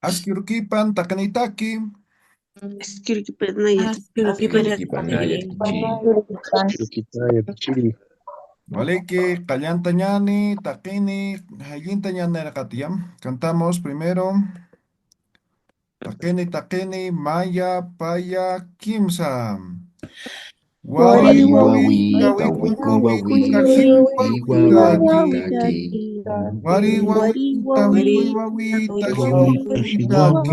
Askirkipan takanitaki. Skirkipanaya, Askirokipanayak Pipariakchiri, chi, Chirukipaya chiri. Valeki, Kallanta ñani, takini, hayinta ñanerqatiyam. Cantamos primero. Takini, takini, maya, paya, kimsa. Wari, Wari Wari wawi, wawi, wawita, tawi, kuy, wikuy wawi, kuy wawita, taki, wawi, hiwa takuy wawi, taki. wawitaki. taki. Wari, wawi, Wari tawi, wawi, kuy, wawi, takuy taki, wawi, taki. taki.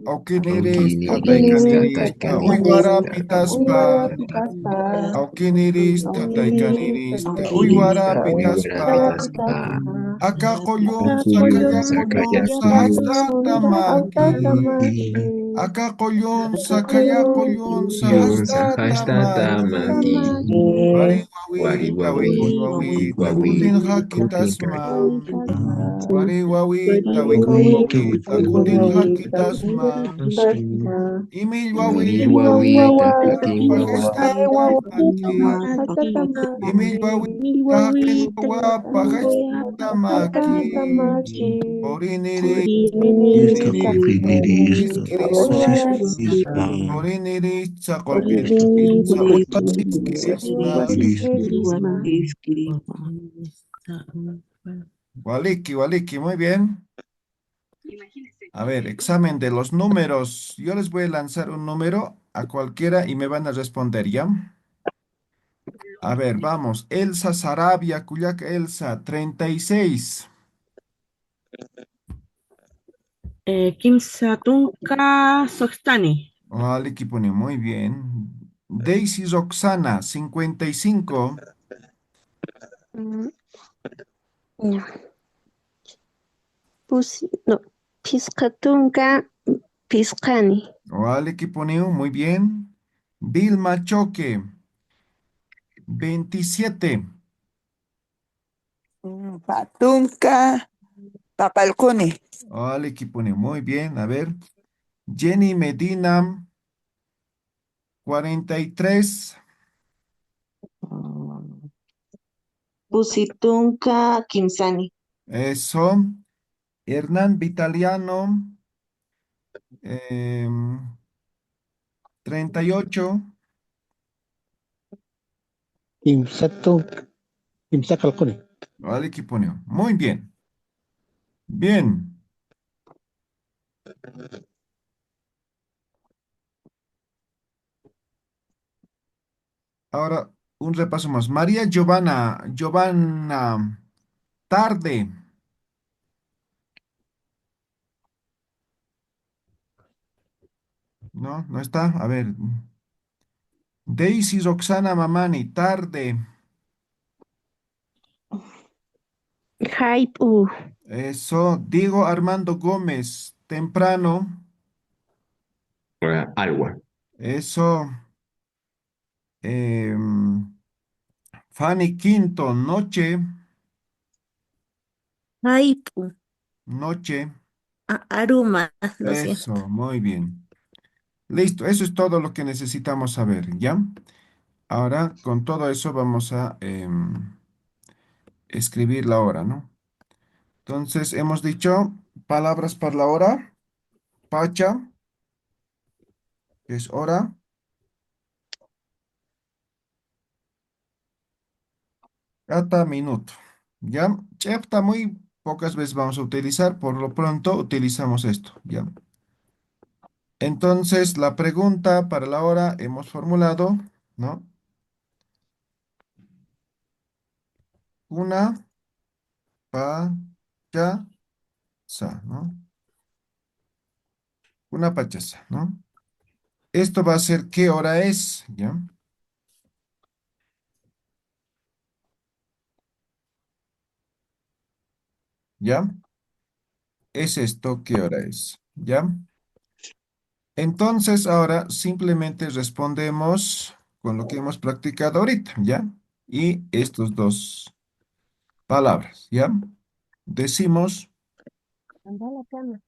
Aukiniris, Aukiniris, tataykaniris, Kiniris, tataykaniris, uywara pitaspa. tataykanirista. Aukiniris, Kiniris, tataykanirista, kiniris, uywara Uywara pitaspa. pitaspa. Acá collón, Akakuyon, sakaya Kakulon, collón, sakayakuyun, sahasta maki. sakayaki. Acá collón, sakaya collón, Yun sahasta sahasta tamaki. tamaki. Wari Wari wawita, wikuy wawi, kuy wawita, wawi, kutin kutin hakitasma. kaki. Wari wawita, Wari wikuy wawi, wawita, Kutin kutin wawita. hakitasma. Imil Imil wawita, wawita, hakin takin wapa, wawa. hashtag tamaki. Tamaki. Imil wawita, hakin Milwaukee, wapa, hashtag tamaki. Oriniri, Iskakopiniris, iskirisma. iskisma. Oriniri, sakolpiniri, iskirisma. Waliki, waliki, muy bien. A ver, examen de los números. Yo les voy a lanzar un número a cualquiera y me van a responder, ¿ya? A ver, vamos. Elsa Sarabia, Cuyac Elsa, 36. Kimsatunka Sostani. Waliki pone muy bien. Daisy Roxana, 55. Mm, ya. No, Piscatunga, Piscani. Waliki pone muy bien. Vilma Choque, 27. Patunka Papalcone. Waliki pone muy bien. A ver. Jenny Medina, 43. Pusitunka Kimsani. Eso. Hernán Vitaliano, 38. Imsatu, imsakalkuni. Vale, que pone. Muy bien. Bien. Ahora un repaso más. María Giovanna, Giovanna, tarde. No, no está. A ver. Daisy Roxana Mamani, tarde. Hype, Eso. Diego Armando Gómez, temprano. Alwa. Eso. em, Fanny Quinto, noche, Haipu. noche. Aruma, lo siento. Eso, muy bien. Listo, eso es todo lo que necesitamos saber, ¿ya? Ahora, con todo eso vamos a escribir la hora, ¿no? Entonces, hemos dicho palabras para la hora, pacha, que es hora, gata, minuto, ¿ya? Chepta muy pocas veces vamos a utilizar, por lo pronto utilizamos esto, ¿ya? Entonces, la pregunta para la hora hemos formulado, ¿no? Una pachaza, ¿no? Una pachaza, ¿no? Esto va a ser qué hora es, ¿ya? ¿Ya? Es esto qué hora es, ¿ya? Entonces ahora simplemente respondemos con lo que hemos practicado ahorita, ¿ya? Y estos dos palabras, ¿ya? Decimos, Anda a la cama,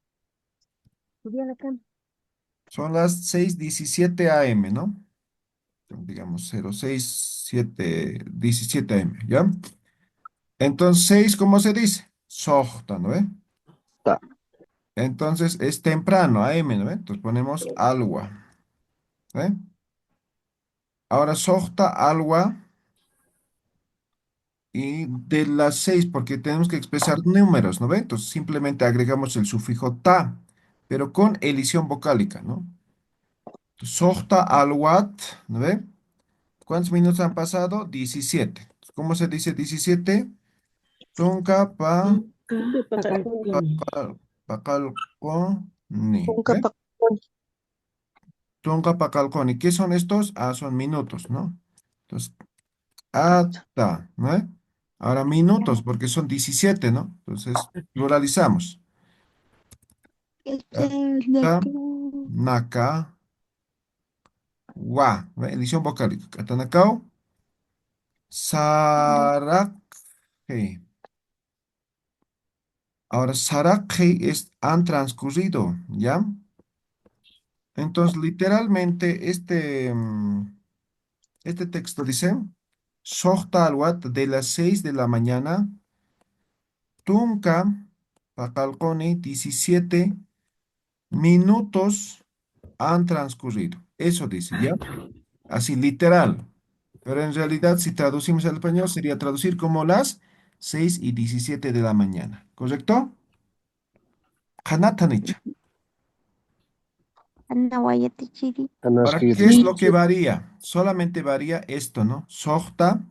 subí a la cama. son las 6:17 AM, ¿no? Digamos 06:17 AM, ¿ya? Entonces, ¿6 cómo se dice? Sohta, ¿no? Ta. Entonces es temprano, AM, ¿no ve? Entonces ponemos alwa. ¿Ve? Ahora sohta alwa y de las 6, porque tenemos que expresar números, ¿no ve? Entonces simplemente agregamos el sufijo ta, pero con elisión vocálica, ¿no? Sohta alwat, ¿no ve? ¿Cuántos minutos han pasado? 17. ¿Cómo se dice 17? Tunka pakalkoni. Tunka ¿Ve? Pakuni. Tunka pakalkoni. ¿Qué son estos? Ah, son minutos, ¿no? Entonces, ata, ¿no? ve? Ahora minutos, porque son 17, ¿no? Entonces, pluralizamos. Ata, naka, wa. ¿Ve? Edición vocálica. Katanakao, sarakhe. Ahora, sarakhe es han transcurrido, ¿ya? Entonces, literalmente, este texto dice, Sohta alwat de las 6 de la mañana, Tunka, Pakalkoni, 17 minutos han transcurrido. Eso dice, ¿ya? Así, literal. Pero en realidad, si traducimos al español, sería traducir como las 6:17 de la mañana. ¿Correcto? Hanatanicha. Ahora, ¿qué es lo que varía? Solamente varía esto, ¿no? Sohta,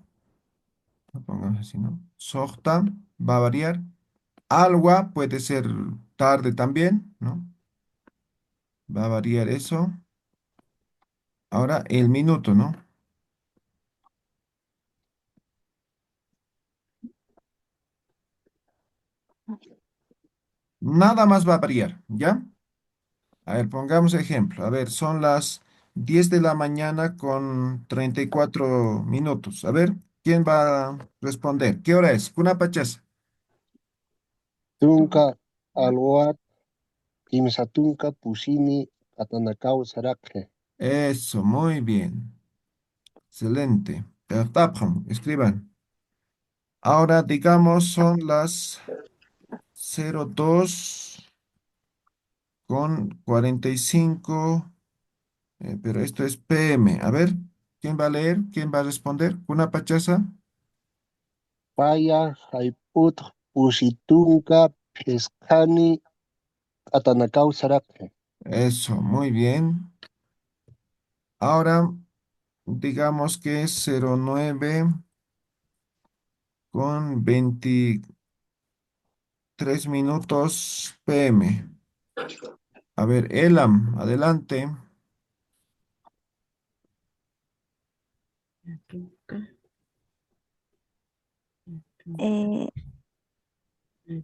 pongamos así, ¿no? Sohta va a variar. Alwa puede ser tarde también, ¿no? Va a variar eso. Ahora el minuto, ¿no? Nada más va a variar, ¿ya? A ver, pongamos ejemplo. A ver, son las 10 de la mañana con 34 minutos. A ver, ¿quién va a responder? ¿Qué hora es? Kuna pachas. Tunka alwat kimsatunka pusini atanakaw sarakhe. Eso, muy bien. Excelente. Tapjam, escriban. Ahora, digamos, son las 02 con 45, pero esto es PM. A ver, ¿quién va a leer? ¿Quién va a responder? ¿Una pachaza? Paya haiput pusitunka peskani atanakaw sarakhe. Eso, muy bien. Ahora, digamos que es 09 con 23 minutos PM. A ver, Elam, adelante.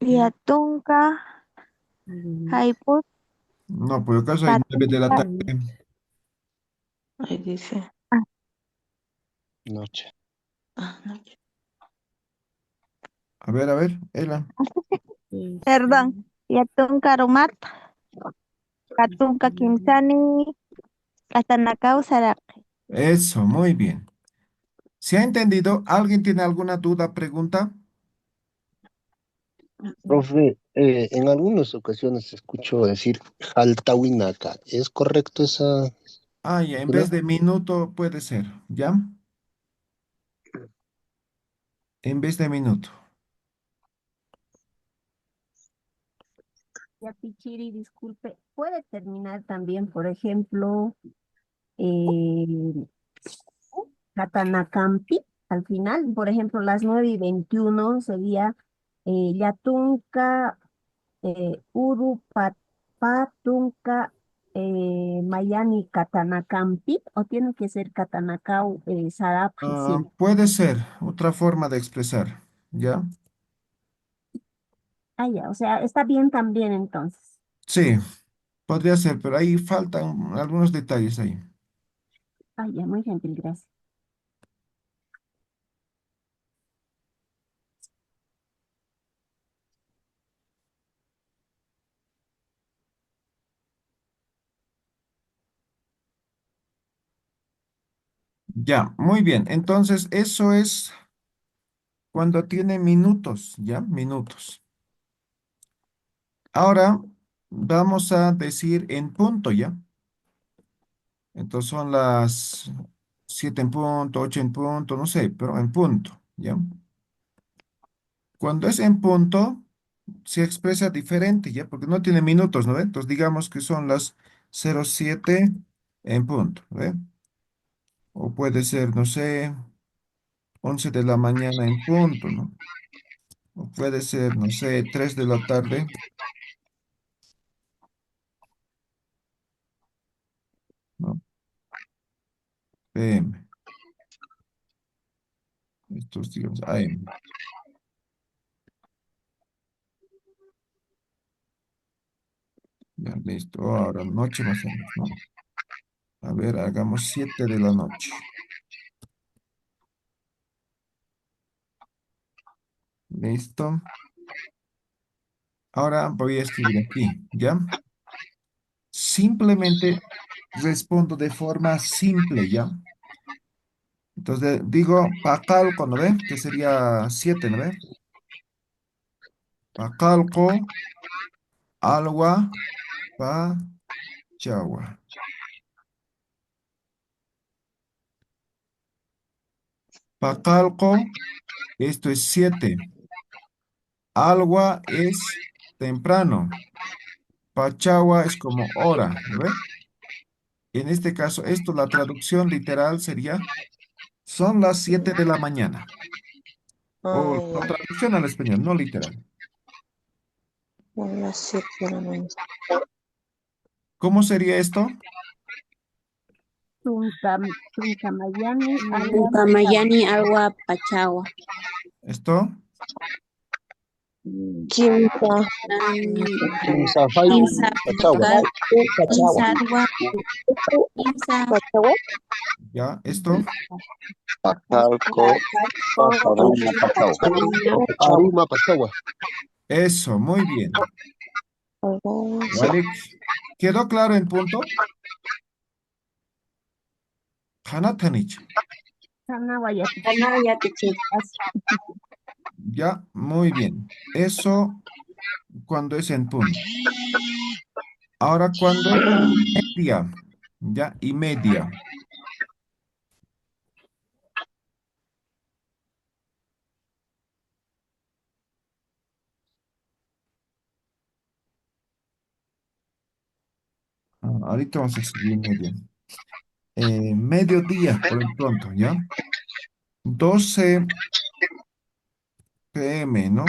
Yatunka, Haiput, No, por acaso hay 9 de la Katunka. tarde. Ahí dice. Ah, Noche. No. A ver, Elam. perdón. Yatunka Rumat, Katunka Kimsani, Katanakau Sarake. Eso, muy bien. ¿Se ha entendido? ¿Alguien tiene alguna duda, pregunta? Profe, en algunas ocasiones escucho decir Jaltawinaka. ¿Es correcto esa Ah, ya, en vez ciudad? de minuto puede ser, ¿ya? En vez de minuto. Ya, Pichiri, disculpe, puede terminar también, por ejemplo, eh, Katanakampi, al final, por ejemplo, las 9:21 sería Yatunka, Uru, Patunka, Mayani, Katanakampi, o tiene que ser Katanakau, Sarapji, Ah, sí. puede ser otra forma de expresar, ¿ya? Ah, ya, o sea, está bien también entonces. Sí, podría ser, pero ahí faltan algunos detalles ahí. Ah, ya, muy gentil, gracias. Ya, muy bien. Entonces, eso es cuando tiene minutos, ¿ya? Minutos. Ahora, vamos a decir en punto, ¿ya? Entonces son las 7 en punto, 8 en punto, no sé, pero en punto, ¿ya? Cuando es en punto, se expresa diferente, ¿ya? Porque no tiene minutos, ¿no ve? Entonces digamos que son las 07 en punto, ¿ve? O puede ser, no sé, 11 de la mañana en punto, ¿no? O puede ser, no sé, 3 de la tarde, ¿no? PM. Estos, digamos, AM. Ya, listo. Ahora, noche más o menos, ¿no? A ver, hagamos 7 de la noche. Listo. Ahora voy a escribir aquí, ¿ya? Simplemente respondo de forma simple, ¿ya? Entonces digo Pacalco, ¿no ve? Que sería 7, ¿no ve? Pacalco, Alwa, Pachagua. Pacalco, esto es 7. Alwa es temprano. Pachagua es como hora, ¿no ve? En este caso, esto, la traducción literal sería, son las 7 de la mañana. O Ah, la ya. traducción al español, no literal. Son las 7 de la mañana. ¿Cómo sería esto? Tuncamayani, agua, Upamayani Alwa Pachagua. ¿Esto? Quinta, An- Kimsafai Kimsa Pachagua. Pachagua. Kimsa Alwa. Kimsa Pachagua, ¿Ya? ¿Esto? Pacalco, Aruma Pachagua. Aruma Pachagua. Eso, muy bien. Alonso, ¿Vale? ¿Quedó claro en punto? Hanatanich. Hanawayati. Ya, muy bien. Eso cuando es en punto. Ahora cuando es media. Ya, y media. Ahorita vamos a escribir media. Mediodía, por el pronto, ¿ya? 12 p.m., ¿no?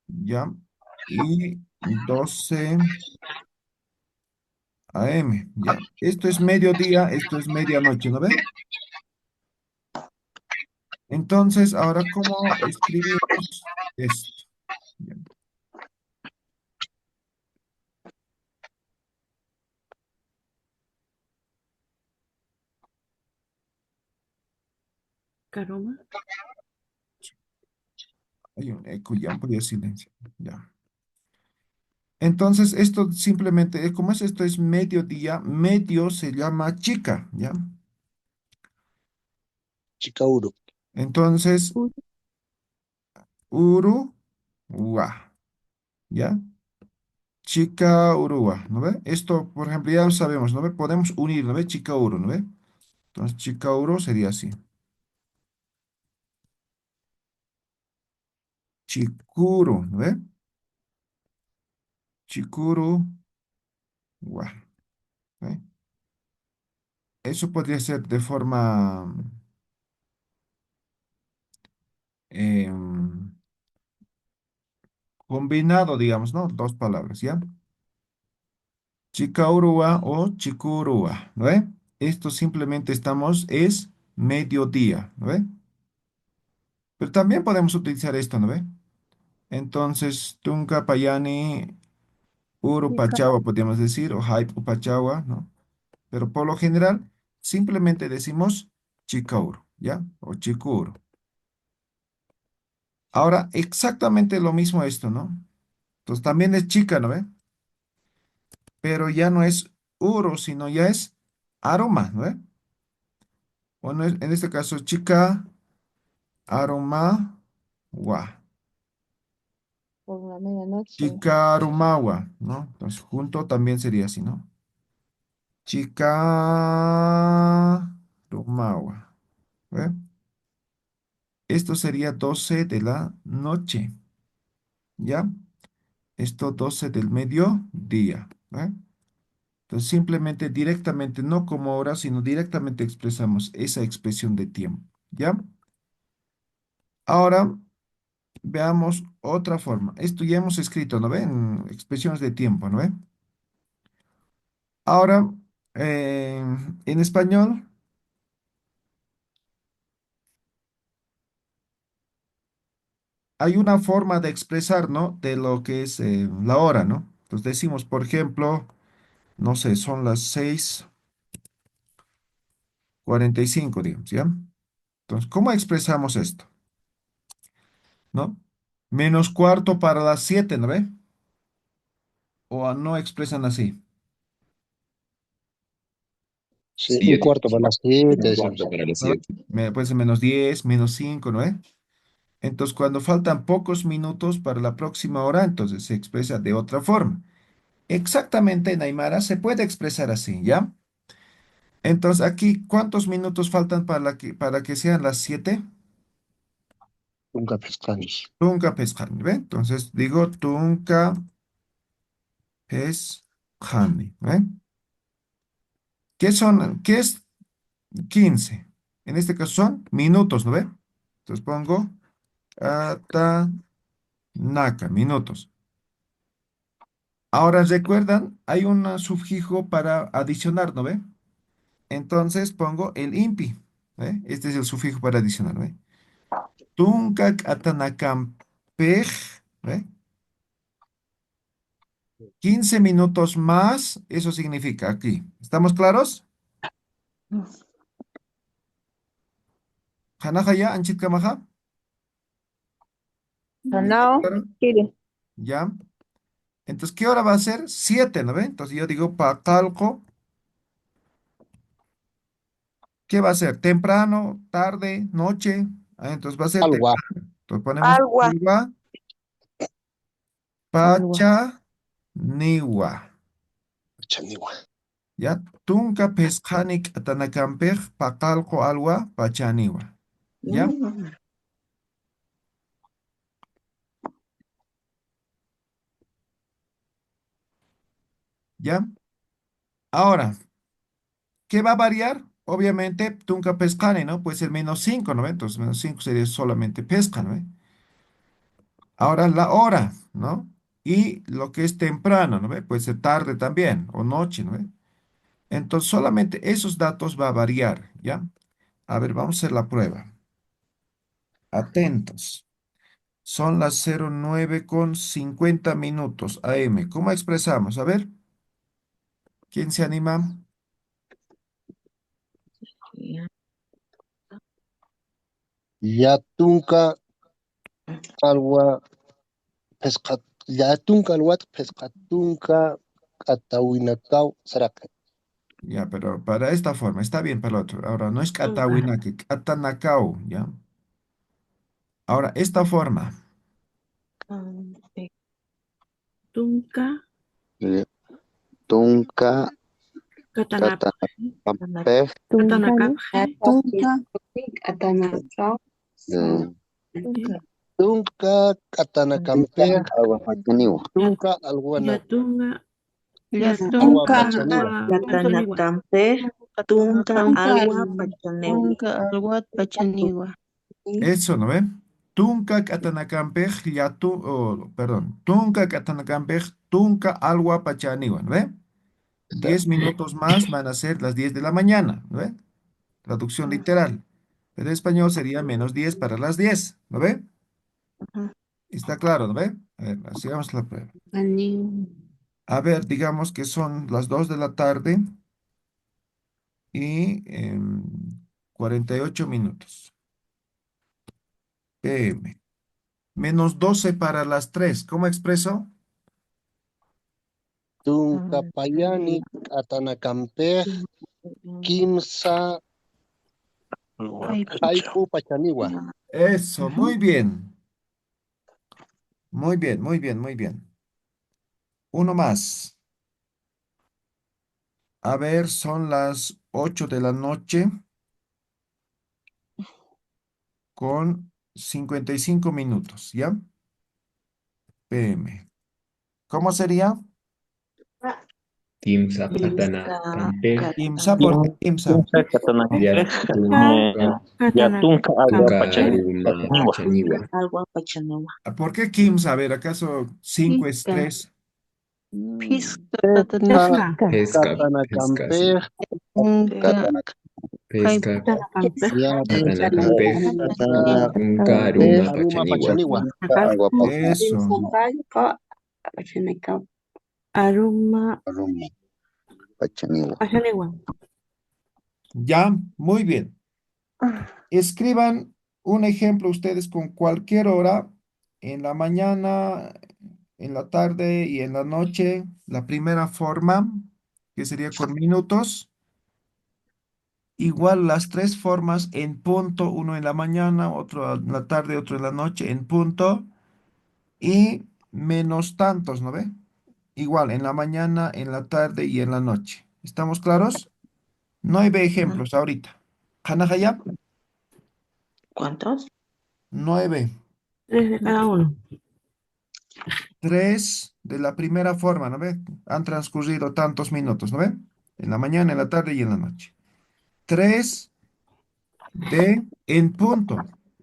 Ya. Y 12 a.m., ¿ya? Esto es mediodía, esto es medianoche, ¿no ve? Entonces, ahora, ¿cómo escribimos esto? Ya. Caroma. Hay un eco, ya podía silencio. Ya. Entonces, esto simplemente, como es esto es mediodía, medio se llama chica, ¿ya? Chicauro. Entonces, Urua, ¿ya? Chica Urua, ¿no ve? Esto, por ejemplo, ya lo sabemos, ¿no ve? Podemos unir, ¿no ve? Chica Uru, ¿no ve? Entonces, chica Uru sería así. Chicuru, ¿no ve? Chicuru, Ua, ¿ve? Eso podría ser de forma em, combinado, digamos, ¿no? Dos palabras, ¿ya? Chicaurua o chicurua, ¿no ve? Esto simplemente es mediodía, ¿no ve? Pero también podemos utilizar esto, ¿no ve? Entonces, Tunca Payani Urupachagua, podríamos decir, o Hype Upachagua, ¿no? Pero por lo general, simplemente decimos Chicauro, ¿ya? O Chicuro. Ahora, exactamente lo mismo esto, ¿no? Entonces, también es chica, ¿no ve? Pero ya no es uro, sino ya es aroma, ¿no ve? Bueno, en este caso, chica, aroma, gua. por la medianoche. Chikarumawa, ¿no? Entonces, junto también sería así, ¿no? Chikarumawa. ¿Ve? Esto sería 12 de la noche, ¿ya? Esto 12 del mediodía, ¿ve? Entonces, simplemente, directamente, no como ahora, sino directamente expresamos esa expresión de tiempo, ¿ya? Ahora, veamos otra forma. Esto ya hemos escrito, ¿no ven? Expresiones de tiempo, ¿no ven? Ahora, eh, en español, hay una forma de expresar, ¿no? De lo que es la hora, ¿no? Entonces decimos, por ejemplo, no sé, son las 6:45, digamos, ¿ya? Entonces, ¿cómo expresamos esto? ¿No? Menos cuarto para las 7, ¿no ve? O no expresan así. Sí, un 7. cuarto para las 7, Un decimos. cuarto para las ¿No ve? 7. Puede ser -10, -5, ¿no ve? Entonces, cuando faltan pocos minutos para la próxima hora, entonces se expresa de otra forma. Exactamente en Aymara se puede expresar así, ¿ya? Entonces, aquí, ¿cuántos minutos faltan para que sean las 7? Nunca pescanis. Tunca pescani, ¿ve? Entonces, digo tunca pescani, ¿ve? ¿Qué es 15? En este caso son minutos, ¿no ve? Entonces pongo atanaka, minutos. Ahora, ¿recuerdan? Hay un sufijo para adicionar, ¿no ve? Entonces pongo el impi, ¿ve? Este es el sufijo para adicionar, ¿ve? Tunkak atanacampej, ¿ve? 15 minutos más, eso significa aquí. ¿Estamos claros? ¿Hanaja ya? ¿Anchit kamaja? No, ¿Claro? quiere. ¿Ya? Entonces, ¿qué hora va a ser? 7, ¿no ve? Entonces yo digo pacalco. ¿Qué va a ser? ¿Temprano? ¿Tarde? ¿Noche? Ah, entonces va a ser Algo. temprano. Entonces ponemos Agua. alba, Algo. pacha, niwa. Chanigua. ¿Ya? Tunca pescanik atanacampej, pacalco alwa, pachaniwa. ¿Ya? ¿Ya? Ahora, ¿qué va a variar? Obviamente, tunca pescane, ¿no? Puede ser -5, ¿no ve? Entonces, -5 sería solamente pesca, ¿no ve? Ahora la hora, ¿no? Y lo que es temprano, ¿no ve? Puede ser tarde también, o noche, ¿no ve? Entonces, solamente esos datos va a variar, ¿ya? A ver, vamos a hacer la prueba. Atentos. Son las 09:50 AM. ¿Cómo expresamos? A ver, ¿quién se anima? Yatunka alwa pescat. Yatunka alwat pescatunka atawinakau saraka. Ya, pero para esta forma, está bien para el otro. Ahora, no es Katawina, que Katanakau, ¿ya? Ahora, esta forma, Tunka, Tunka Katanap, Katanape Katanakapje, Tunca. Tunka katanakampe. Aguapataniwa. Tunka alguna. Yatunga, Agua Tunca. pachaniwa. Pachaniwa, Tunca. Algo pachaniwa. eso, ¿no ven? Tunka Katanakampej, ya tu, oh, perdón, Tunka Katanakampej, Tunka Alwa Pachaniwa, ¿no ven? 10 minutos más van a ser las 10 de la mañana, ¿no ven? Traducción literal. Pero en español sería -10 para las 10, ¿no ve? Está claro, ¿no ve? A ver, hagamos la prueba. A ver, digamos que son las 2 de la tarde y 48 minutos. PM. -12 para las 3. ¿Cómo expreso? Tunka payani katanakampe. Kimsa haiku pachaniwa. Eso, muy bien. Muy bien, muy bien, muy bien. Uno más. A ver, son las 8 de la noche con 55 minutos, ¿ya? PM. ¿Cómo sería? Kimsa Patana Kampe. IMSA, ¿por qué IMSA? Yatunka Katanaka Kampe. Karuma Pachaniwa. Agua Pachanagua. ¿Por qué KIMS? A ver, ¿acaso 5 es Pizca. 3? Pesca. Pesca, Katana pesca, sí. Camper, Katana Pesca, Katana Kampe. Patana Kampe. Katana Tunka Aruma Aruma Pachaniwa. Pachaniwa. Agua Eso. Aruma Aruma Pachaniwa. Pachaniwa. Ya, muy bien. Escriban un ejemplo ustedes con cualquier hora, en la mañana, en la tarde y en la noche. La primera forma, que sería con minutos. Igual las tres formas en punto, uno en la mañana, otro en la tarde, otro en la noche, en punto. Y menos tantos, ¿no ve? Igual en la mañana, en la tarde y en la noche. ¿Estamos claros? No hay ejemplos ahorita. Hanahaya, ¿Cuántos? 9. Tres de cada uno. Tres de la primera forma, ¿no ve? Han transcurrido tantos minutos, ¿no ve? En la mañana, en la tarde y en la noche. Tres de en punto,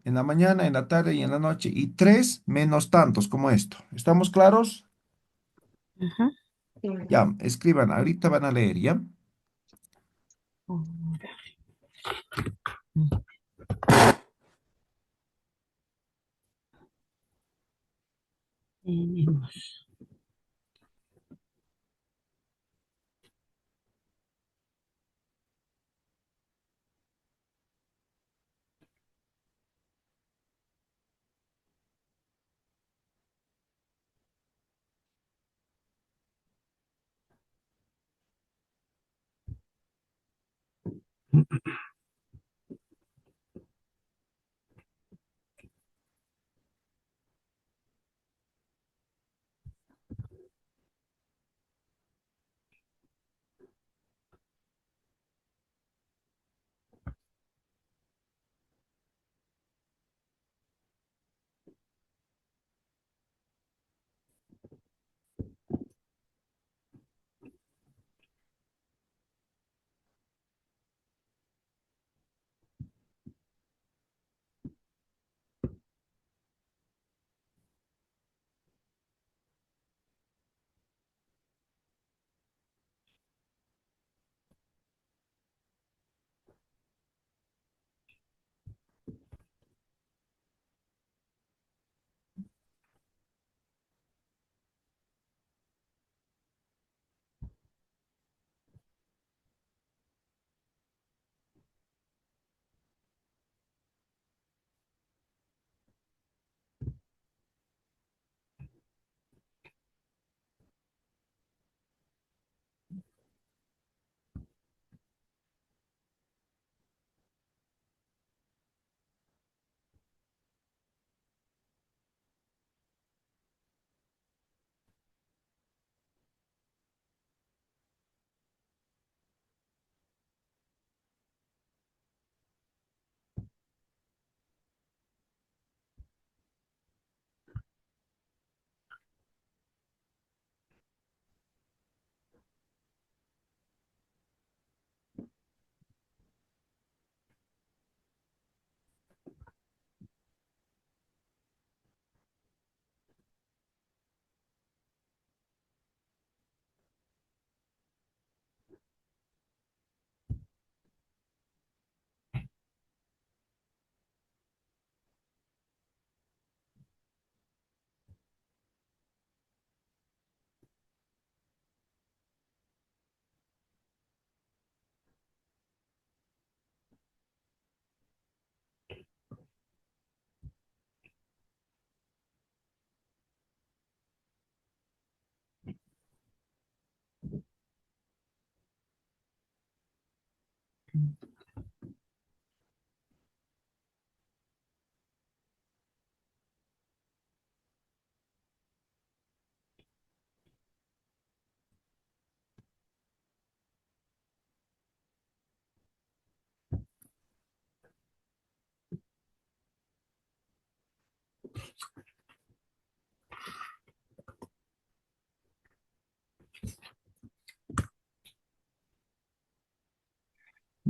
en la mañana, en la tarde y en la noche. Y tres menos tantos como esto. ¿Estamos claros? Ajá. Ya, escriban, ahorita van a leer, ¿ya? Tenemos.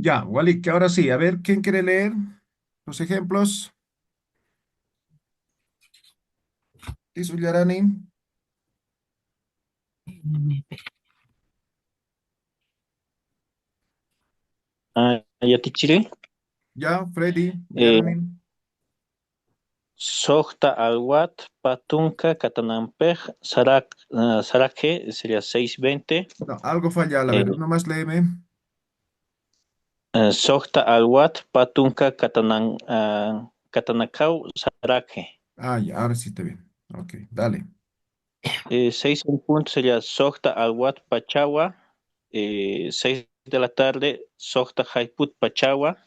Ya, Wally, que ahora sí, a ver, ¿quién quiere leer los ejemplos? Tisu Yarani. Ya tichiri. Ya, Freddy, Eh, Yarani. Sohta alwat, patunka, katanampej, saraje sería 6:20. No, algo falla, a Eh, ver, uno más léeme. Sohta alwat, patunka, katanakau, saraje. Ah, ya, ahora sí está bien. Ok, dale. 6 en punto sería Sohta alwat, pachawa. 6 de la tarde, Sohta haiput, pachawa.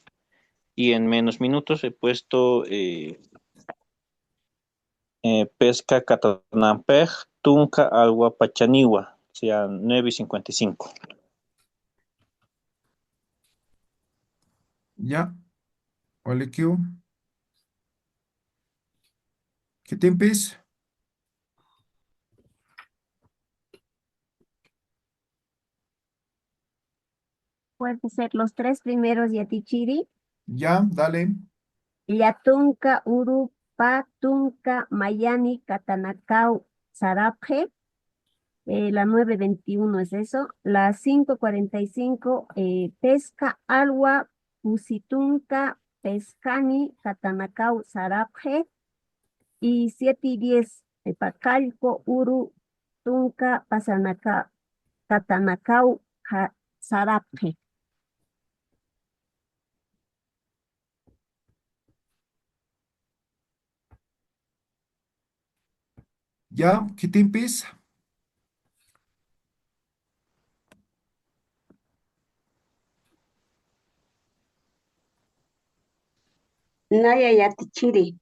Y en menos minutos he puesto pesca Catanampej, Tunca, Agua, Pachaniwa, o sea, 9:55. Ya, Wally Q. ¿Qué tiempis? Puede ser los tres primeros Yatichiri, Ya, dale. Yatunka, Uru, Patunka, Mayani, Katanakau, Sarapje. La 9:21 es eso. La 5:45, Pesca, Alwa, Pusitunca, Pescani, Katanakau, Sarapje. Y 7:10, Pacalco, Uru, Tunca, Pasanaka, Katanakau, Sarapje. Ya, ¿qué tiempis? Naya Yatichiri.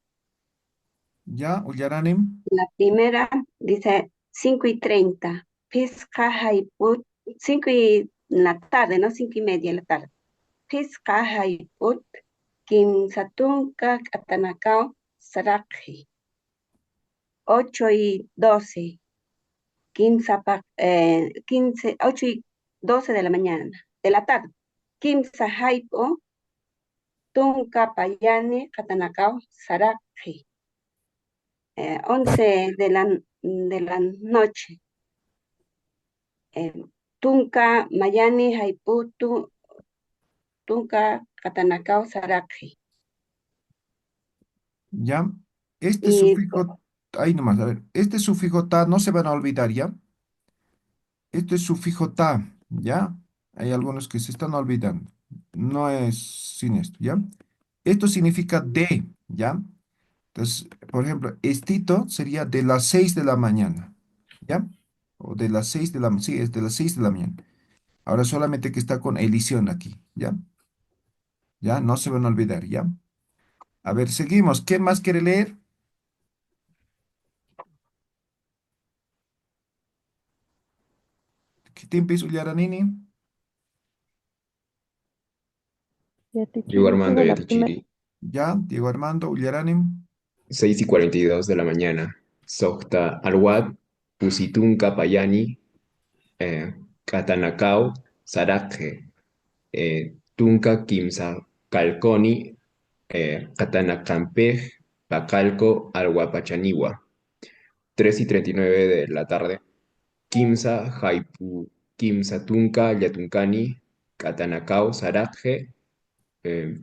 Ya, Uyaranim. La primera dice 5:30. Pesca Haiput. 5 en la tarde, ¿no? 5:30 en la tarde. Pesca Haiput. Kim Satunka Katanakao Saraki. 8:12. 8:12 de la mañana. De la tarde. Kim Sahaipo. Tunka Payane Katanakao Saraki. 11 de la noche. Tunka, Mayani, Haiputu, Tunka, Katanakao, Saraki. Ya. Este Y sufijo, ahí nomás, a ver, este sufijo ta no se van a olvidar, ¿ya? Este es sufijo ta, ¿ya? Hay algunos que se están olvidando. No es sin esto, ¿ya? Esto significa de, ¿ya? Entonces, por ejemplo, estito sería de las 6 de la mañana, ¿ya? O de las 6 de la, sí, es de las 6 de la mañana. Ahora solamente que está con elición aquí, ¿ya? Ya, no se van a olvidar, ¿ya? A ver, seguimos. ¿Quién más quiere leer? ¿Quién Ullaranini? Diego Yatichiri Armando tiene la primera. Yatichiri. Ya, Diego Armando Ullaranim. 6:42 de la mañana. Sohta alwat, Pusitunca Payani, Katanakau, Saraje, Tunca Kimsa Calconi, Katanacampej, Pacalco, Arguapachaniwa. 3:39 de la tarde. Kimsa, Haipu, Kimsa Tunca, Yatuncani, Katanakau, Saraje,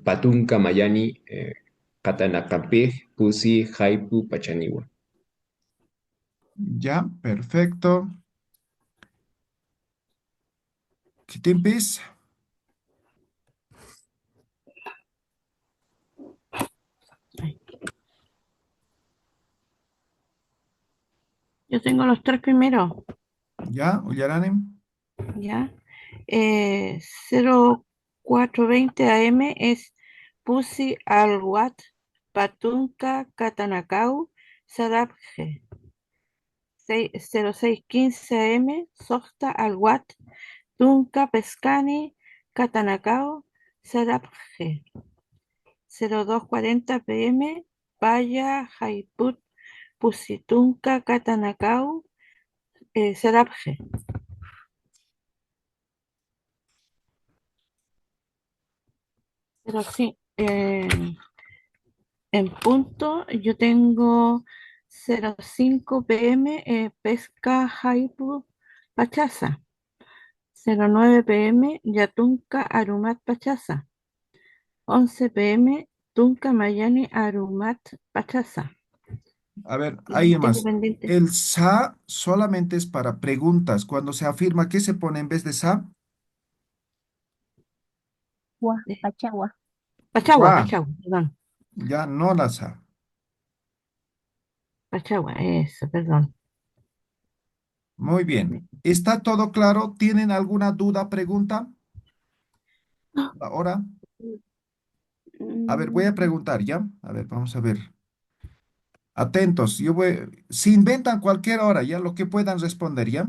Patunca Mayani, Katanacampej, Pusi, Haipu, Pachaniwa. Ya, perfecto. ¿Quién Yo tengo los tres primeros, Ya, Ullaranim. ¿ya? 04:20 AM es Pusi Alwat, Patunka, Katanakau, Sarabje. 06:15 AM, Sohta Alwat, Tunka, Pescani, Katanakau, Sarabje. 02:40 PM, Paya, Haiput, Pusitunka, Katanakau, Sarabje. Pero sí, en punto yo tengo 05 p.m. Pesca Haipu Pachaza. 09 p.m. Yatunka Arumat Pachaza. 11 p.m. Tunka Mayani Arumat Pachaza. A ver, Y ahí tengo más. pendiente. El sa solamente es para preguntas. Cuando se afirma, ¿qué se pone en vez de sa? Pachagua. Pachagua, Gua, Pachagua, perdón. ya no la sa. Pachagua, eso, perdón. Muy bien. ¿Está todo claro? ¿Tienen alguna duda, pregunta? No. Ahora, a ver, voy a Mm, preguntar, ¿ya? A ver, vamos a ver. Atentos, si inventan cualquier hora, ya lo que puedan responder, ¿ya?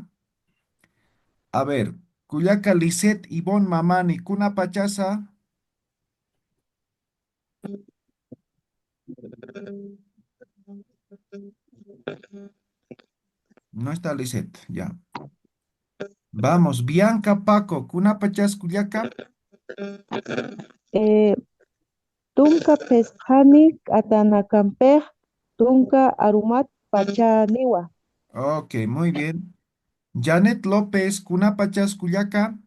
A ver, Cuyaca, Lisset, Ivonne, Mamani, Cuna Pachasa, no está Lisset, ya. Vamos, Bianca, Paco, Cuna Pachas, Cuyaca. Eh, Tunka Pescani Atanacampej, Tunka Arumat Pachaniwa. Ok, muy bien. Janet López, Cuna Pachas, Cuyaca.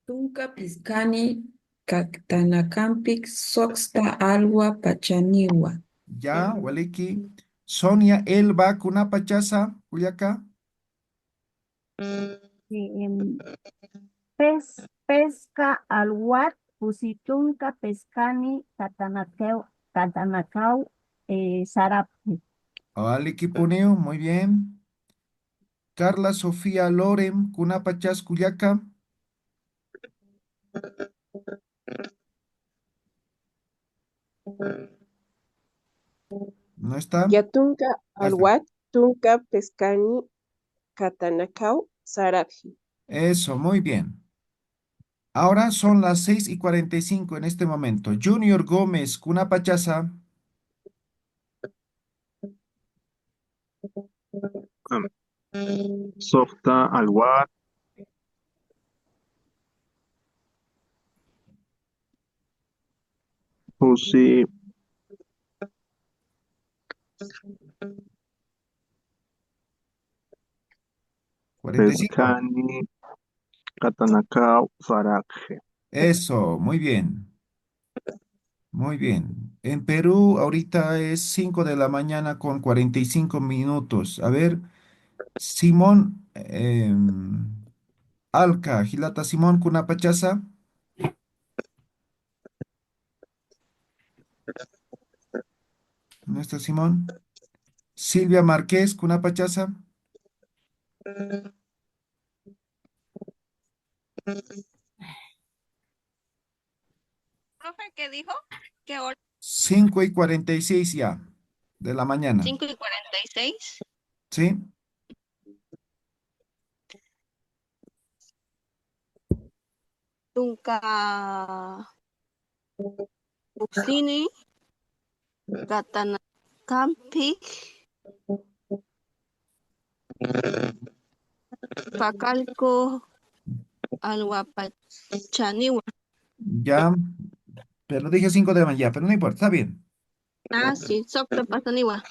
Tunka Piscani, Caktanacampik, Soxta, Alwa, Pachaniwa. Ya, Waliki. Sonia, Elba, Cuna Pachasa, Cuyaca. em, pesca alwat, pusitunca, pescani, catanacao, sarapi. Waliki Puneo, muy bien. Carla Sofía Lorem, Cuna Pachas, Cuyaca. ¿No está? Yatunka Ah, está. Alwat, Tunka Pescani, Katanakau, Sarapi. Eso, muy bien. Ahora son las 6:45 en este momento. Junior Gómez, Cuna Pachasa. Softa Alwat, Pusi, 45. Pescani, Katanakau, Faraje. Eso, muy bien. Muy bien. En Perú ahorita es 5 de la mañana con 45 minutos. A ver, Simón Alca, Gilata Simón, Cuna Pachasa. ¿No está Simón? Silvia Márquez, Cuna Pachasa. Profe, ¿qué dijo? ¿Qué hora? 5:46 ya de la mañana. 5:46. ¿Sí? Tunca Pusini, Catanacampik, Pacalco, Alhuapachaniwa. Ya, pero dije 5 de la mañana, pero no importa, está bien. Ah, sí, Sopla Pasaniwa.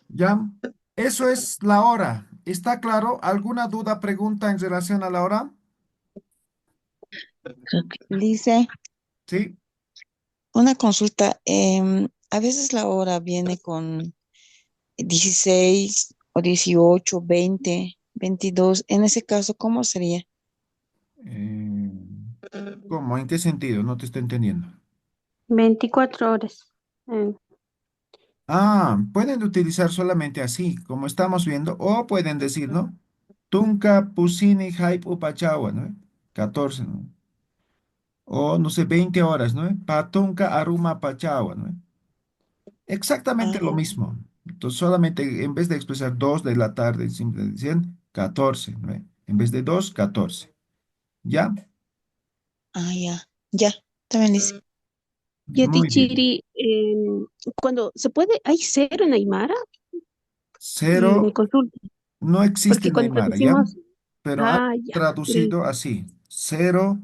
Ya, eso es la hora. ¿Está claro? ¿Alguna duda, pregunta en relación a la hora? Dice, Sí. una consulta. A veces la hora viene con 16 o 18, 20, 22. En ese caso, ¿cómo sería? Eh, ¿Cómo? ¿En qué sentido? No te estoy entendiendo. 24 horas. Eh, Ah, pueden utilizar solamente así, como estamos viendo, o pueden decir, ¿no? Tunca, Pusini, Hype, Upachagua, ¿no? 14, ¿no? O, no sé, 20 horas, ¿no? Patunca, Aruma, Pachagua, ¿no? Exactamente lo mismo. Entonces, solamente en vez de expresar 2 de la tarde, simplemente decían 14, ¿no? En vez de 2, 14. ¿Ya? Ya, ya, también dice. Y a ti, Muy bien. Chiri, cuando se puede, ¿hay cero en Aymara? Me Cero consulta, no existe porque en cuando Aymara, ¿ya? traducimos, Pero han ya, traducido así. Cero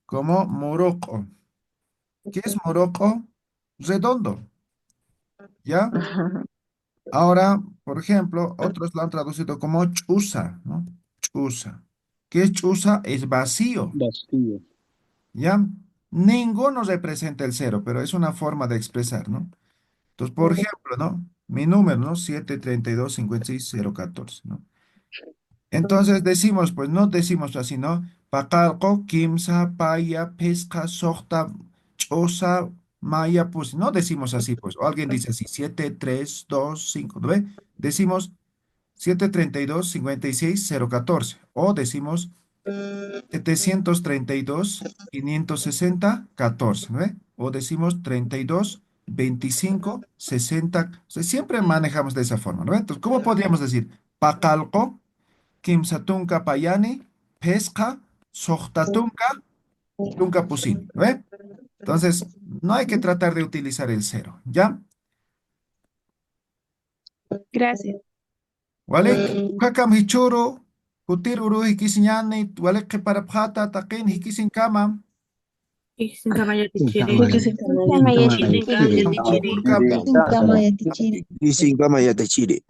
como Morocco. ¿Qué es Morocco? Redondo, ¿ya? Ahora, por ejemplo, otros lo han traducido como chusa, ¿no? Chusa. ¿Qué es chusa? Es vacío, Vacío. ¿ya? Ninguno representa el cero, pero es una forma de expresar, ¿no? Entonces, por ejemplo, ¿no? Mi número, ¿no? 732-56014, ¿no? Entonces decimos, pues no decimos así, ¿no? Paqalqo, kimsa, paya, pesca, sokta, chosa, maya, pues no decimos así, pues. O alguien dice así, 732-5, ¿no ve? Decimos 732-56014. O decimos 732-560-14, ¿no ve? O decimos 32-25-60. O sea, siempre manejamos de esa forma, ¿no ve? Entonces, ¿cómo podríamos decir? Paqalqo, Kimsatunka Payani, Pesca, Sohtatunka, Tunka Pusini, ¿no ve? Entonces, no hay que tratar de utilizar el cero, ¿ya? Gracias. Walek, kakam hichuro, kutir uru hikisiñani, walek que para pata, takin hikisin kama, Sin cama ya te chiri. Y sin cama ya te chile.